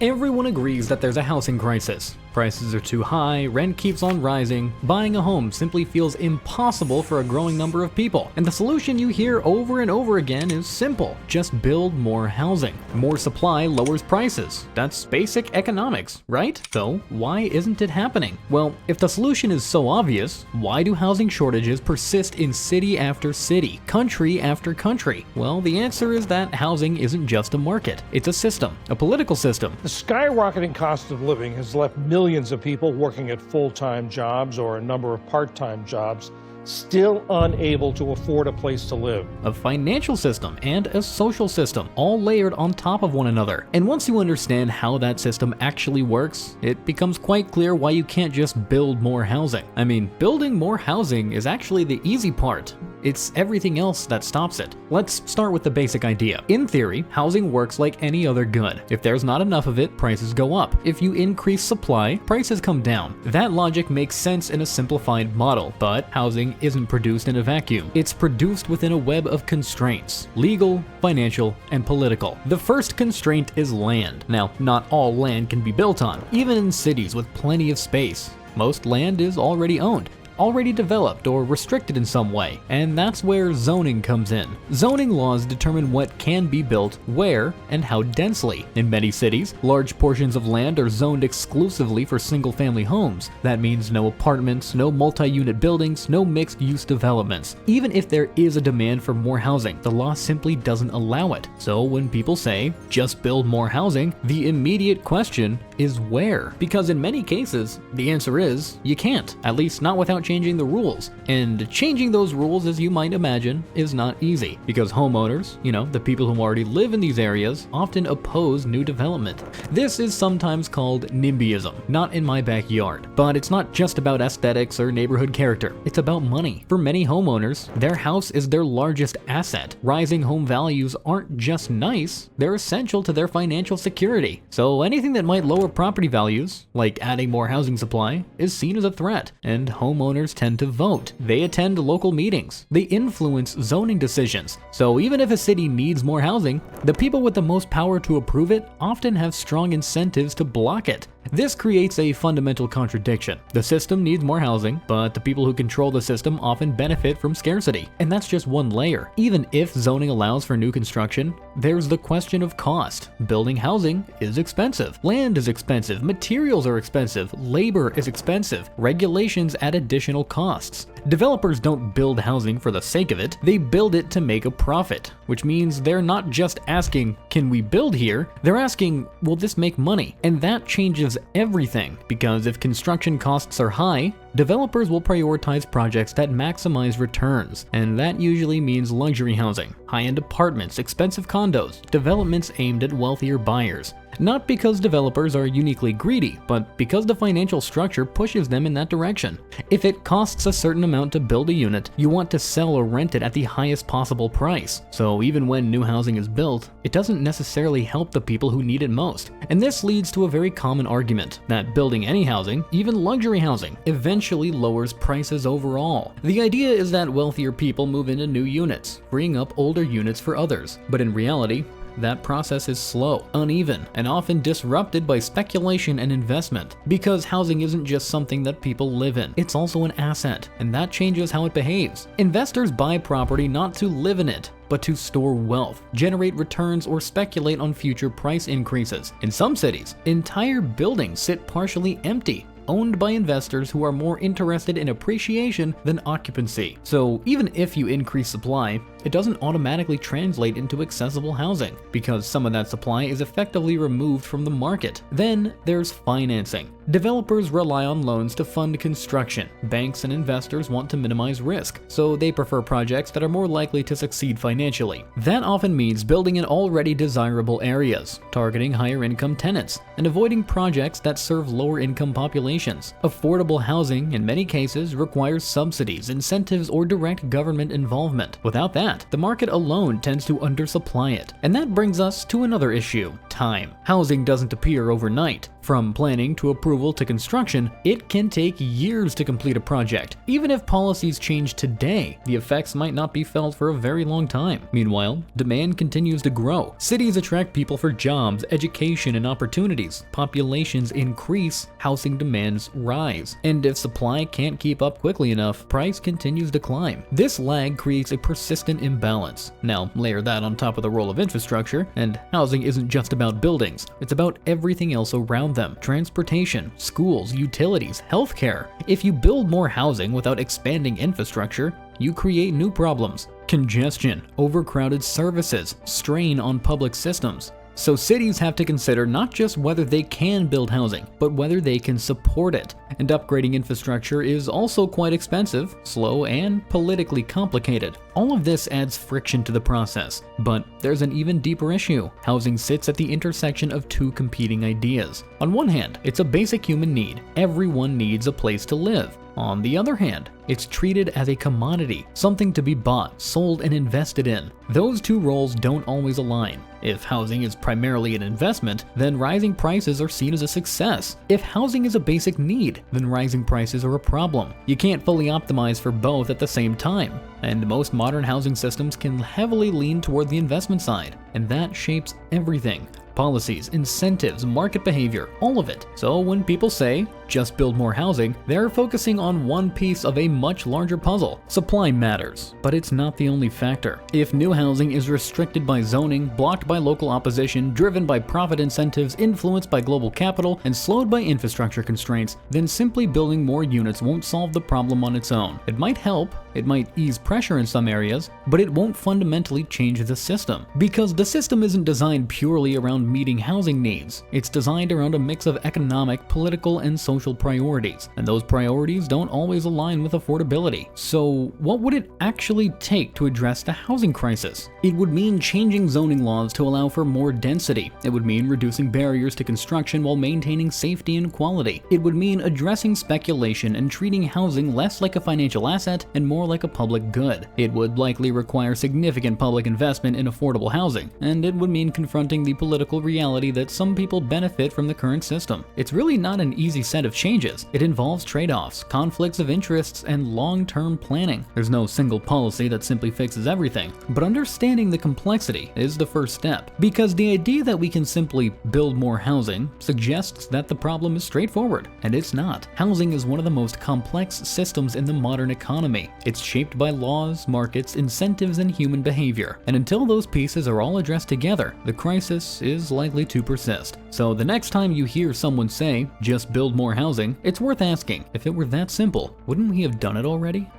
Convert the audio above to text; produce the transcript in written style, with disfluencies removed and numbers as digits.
Everyone agrees that there's a housing crisis. Prices are too high, rent keeps on rising, buying a home simply feels impossible for a growing number of people. And the solution you hear over and over again is simple: just build more housing. More supply lowers prices. That's basic economics, right? So why isn't it happening? Well, if the solution is so obvious, why do housing shortages persist in city after city, country after country? Well, the answer is that housing isn't just a market, it's a system, a political system. The skyrocketing cost of living has left millions of people working at full-time jobs or a number of part-time jobs still unable to afford a place to live. A financial system and a social system, all layered on top of one another. And once you understand how that system actually works, it becomes quite clear why you can't just build more housing. I mean, building more housing is actually the easy part. It's everything else that stops it. Let's start with the basic idea. In theory, housing works like any other good. If there's not enough of it, prices go up. If you increase supply, prices come down. That logic makes sense in a simplified model, but housing isn't produced in a vacuum. It's produced within a web of constraints: legal, financial, and political. The first constraint is land. Now, not all land can be built on. Even in cities with plenty of space, most land is already owned, already developed or restricted in some way, and that's where zoning comes in. Zoning laws determine what can be built, where, and how densely. In many cities, large portions of land are zoned exclusively for single-family homes. That means no apartments, no multi-unit buildings, no mixed-use developments. Even if there is a demand for more housing, the law simply doesn't allow it. So when people say, just build more housing, the immediate question is where? Because in many cases, the answer is, you can't, at least not without changing the rules. And changing those rules, as you might imagine, is not easy, because homeowners, the people who already live in these areas, often oppose new development. This is sometimes called NIMBYism, not in my backyard. But it's not just about aesthetics or neighborhood character, it's about money. For many homeowners, their house is their largest asset. Rising home values aren't just nice, they're essential to their financial security. So anything that might lower property values, like adding more housing supply, is seen as a threat, and homeowners tend to vote. They attend local meetings. They influence zoning decisions. So even if a city needs more housing, the people with the most power to approve it often have strong incentives to block it. This creates a fundamental contradiction. The system needs more housing, but the people who control the system often benefit from scarcity. And that's just one layer. Even if zoning allows for new construction, there's the question of cost. Building housing is expensive. Land is expensive. Materials are expensive. Labor is expensive. Regulations add additional costs. Developers don't build housing for the sake of it. They build it to make a profit, which means they're not just asking, can we build here? They're asking, will this make money? And that changes everything, because if construction costs are high, developers will prioritize projects that maximize returns, and that usually means luxury housing, high-end apartments, expensive condos, developments aimed at wealthier buyers. Not because developers are uniquely greedy, but because the financial structure pushes them in that direction. If it costs a certain amount to build a unit, you want to sell or rent it at the highest possible price. So even when new housing is built, it doesn't necessarily help the people who need it most. And this leads to a very common argument, that building any housing, even luxury housing, eventually lowers prices overall. The idea is that wealthier people move into new units, freeing up older units for others. But in reality, that process is slow, uneven, and often disrupted by speculation and investment. Because housing isn't just something that people live in, it's also an asset, and that changes how it behaves. Investors buy property not to live in it, but to store wealth, generate returns, or speculate on future price increases. In some cities, entire buildings sit partially empty, owned by investors who are more interested in appreciation than occupancy. So even if you increase supply, it doesn't automatically translate into accessible housing, because some of that supply is effectively removed from the market. Then there's financing. Developers rely on loans to fund construction. Banks and investors want to minimize risk, so they prefer projects that are more likely to succeed financially. That often means building in already desirable areas, targeting higher income tenants, and avoiding projects that serve lower income populations. regulations. Affordable housing, in many cases, requires subsidies, incentives, or direct government involvement. Without that, the market alone tends to undersupply it. And that brings us to another issue: time. Housing doesn't appear overnight. From planning to approval to construction, it can take years to complete a project. Even if policies change today, the effects might not be felt for a very long time. Meanwhile, demand continues to grow. Cities attract people for jobs, education, and opportunities. Populations increase, housing demands rise. And if supply can't keep up quickly enough, price continues to climb. This lag creates a persistent imbalance. Now, layer that on top of the role of infrastructure, and housing isn't just about buildings, it's about everything else around them: transportation, schools, utilities, healthcare. If you build more housing without expanding infrastructure, you create new problems: congestion, overcrowded services, strain on public systems. So cities have to consider not just whether they can build housing, but whether they can support it. And upgrading infrastructure is also quite expensive, slow, and politically complicated. All of this adds friction to the process. But there's an even deeper issue. Housing sits at the intersection of two competing ideas. On one hand, it's a basic human need. Everyone needs a place to live. On the other hand, it's treated as a commodity, something to be bought, sold, and invested in. Those two roles don't always align. If housing is primarily an investment, then rising prices are seen as a success. If housing is a basic need, then rising prices are a problem. You can't fully optimize for both at the same time. And most modern housing systems can heavily lean toward the investment side, and that shapes everything. Policies, incentives, market behavior, all of it. So when people say, just build more housing, they're focusing on one piece of a much larger puzzle. Supply matters, but it's not the only factor. If new housing is restricted by zoning, blocked by local opposition, driven by profit incentives, influenced by global capital, and slowed by infrastructure constraints, then simply building more units won't solve the problem on its own. It might help, it might ease pressure in some areas, but it won't fundamentally change the system. Because the system isn't designed purely around meeting housing needs. It's designed around a mix of economic, political, and social priorities, and those priorities don't always align with affordability. So what would it actually take to address the housing crisis? It would mean changing zoning laws to allow for more density. It would mean reducing barriers to construction while maintaining safety and quality. It would mean addressing speculation and treating housing less like a financial asset and more like a public good. It would likely require significant public investment in affordable housing, and it would mean confronting the political reality that some people benefit from the current system. It's really not an easy set of changes. It involves trade-offs, conflicts of interests, and long-term planning. There's no single policy that simply fixes everything, but understanding the complexity is the first step. Because the idea that we can simply build more housing suggests that the problem is straightforward, and it's not. Housing is one of the most complex systems in the modern economy. It's shaped by laws, markets, incentives, and human behavior. And until those pieces are all addressed together, the crisis is likely to persist. So the next time you hear someone say, just build more housing, it's worth asking, if it were that simple, wouldn't we have done it already?